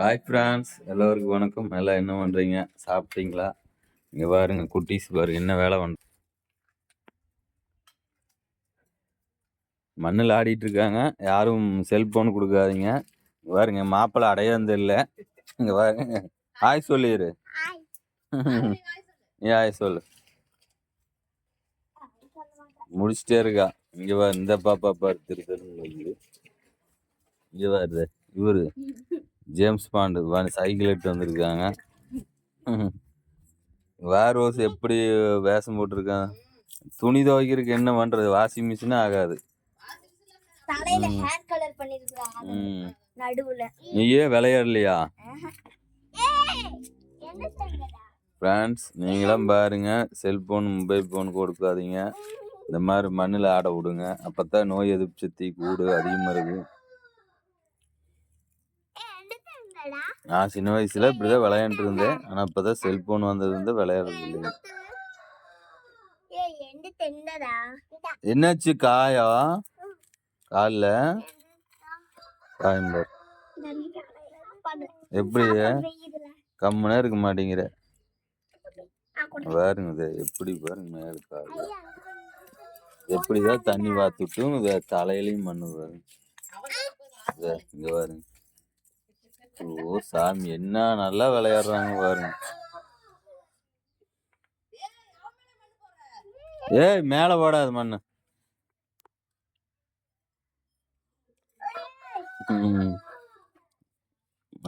Hi friends, எல்லோருக்கும் வணக்கம். எல்லாம் என்ன பண்ணுறீங்க? சாப்பிட்டீங்களா? இங்கே பாருங்க, குட்டீஸ் பாருங்க என்ன வேலை பண்ண மண்ணில் ஆடிட்டு இருக்காங்க. யாரும் செல்போன் கொடுக்காதீங்க. இங்க பாருங்க, மாப்பிள்ளை அடையாந்து இல்லை. இங்கே பாருங்க, ஹாய் சொல்லிடு. ஏன் ஹாய் சொல்லு. முடிச்சிட்டே இருக்கா. இங்கே பாரு, இந்த பாப்பா பாரு திருத்தரு. இங்கே பாரு, இவரு ஜேம்ஸ் பாண்டு சைக்கிள் எடுத்து வந்திருக்காங்க. வேர் எப்படி வேஷம் போட்டிருக்கான். துணி துவைக்கிறதுக்கு என்ன பண்றது? வாஷிங் மிஷினே ஆகாது. நீயே விளையாடலையா? ஃப்ரெண்ட்ஸ், நீங்களும் பாருங்க, செல்போன் மொபைல் போன் கொடுக்காதீங்க. இந்த மாதிரி மண்ணில் ஆட விடுங்க. அப்பதான் நோய் எதிர்ப்பு சக்தி கூடு அதிகமாக இருக்கு. நான் சின்ன வயசுல இப்படிதான் விளையாண்டு இருந்தேன். ஆனா இப்பதான் செல்போன் வந்தது வந்து விளையாடுறது இல்லைங்க. என்னாச்சு காயம்? காலில் காயம் பாரு. எப்படி கம்முனே இருக்க மாட்டேங்கிற பாருங்க. எப்படி பாருங்க, மேல கால எப்படிதான் தண்ணி வாத்துட்டும் தலையிலையும் மண்ணு பாருங்க. இங்க பாருங்க. ஓ சாமி, என்ன நல்லா விளையாடுறாங்க பாருங்க. ஏய், மேல போடாது மண்ணு.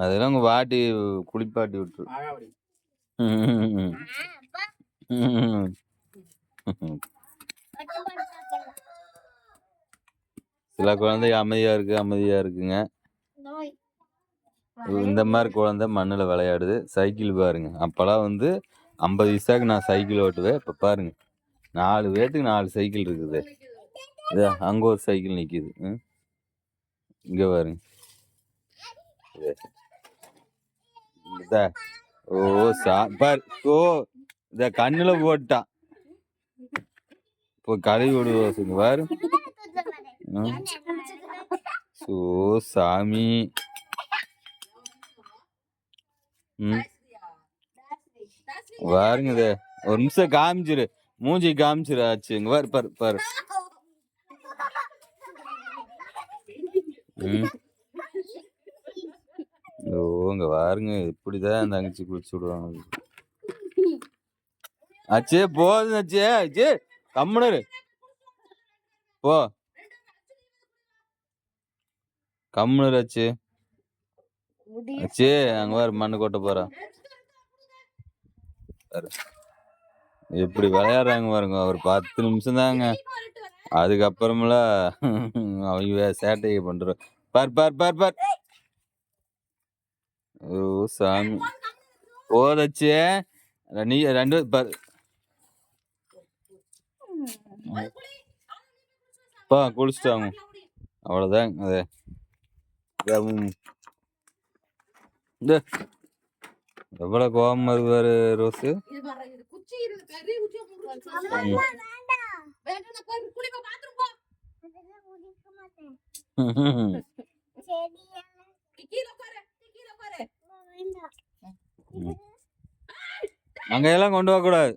அதெல்லாம் உங்க வாட்டி குளிப்பாட்டி விட்டுரு. சில குழந்தை அமைதியா இருக்குங்க. இந்த மாதிரி குழந்தை மண்ணில் விளையாடுது. சைக்கிள் பாருங்க. அப்போல்லாம் வந்து 50 பைசாக்கு நான் சைக்கிள் ஓட்டுவேன். இப்போ பாருங்க, 4 பேத்துக்கு 4 சைக்கிள் இருக்குது. இது அங்கே ஒரு சைக்கிள் நிற்கிது. இங்கே பாருங்க. ஓ சாப்பார். ஓ இத கண்ணில் போட்டான். இப்போ கழுவி விடுவோம் பாரு. ஓ சாமி. பாருங்க, ஒரு நிமிஷம் காமிச்சிரு, மூஞ்சி காமிச்சிரு ஆச்சு. இங்க பாரு பாரு பாரு. ஓங்க பாருங்க, இப்படிதான் தங்கச்சி குளிச்சு விடுவாங்க. ஆச்சே போதும் ஆச்சே. ஆச்சே கம்முனரு போ. கம்முனரு ஆச்சு. ஆச்சே அங்க பாரு, மண்ணு கொட்ட போறான். எப்படி விளையாடுறாங்க பாருங்க. ஒரு 10 நிமிஷம் தாங்க. அதுக்கப்புறமெல்ல அவங்க சேட்டையை பண்ற. பார் பார் பார் பார். ஓ சாமி, போதச்சே. நீ 2 பார் பா, குளிச்சுட்டாங்க. அவ்வளவுதான். அது எவ்வளவு கோபம் வருவாரு ரோஸு. அங்க எல்லாம் கொண்டு போக கூடாது.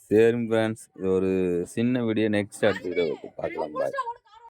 சரி ஃப்ரெண்ட்ஸ், ஒரு சின்ன வீடியோ நெக்ஸ்ட் அடுத்த வீடியோ பார்க்கலாம். பாய்.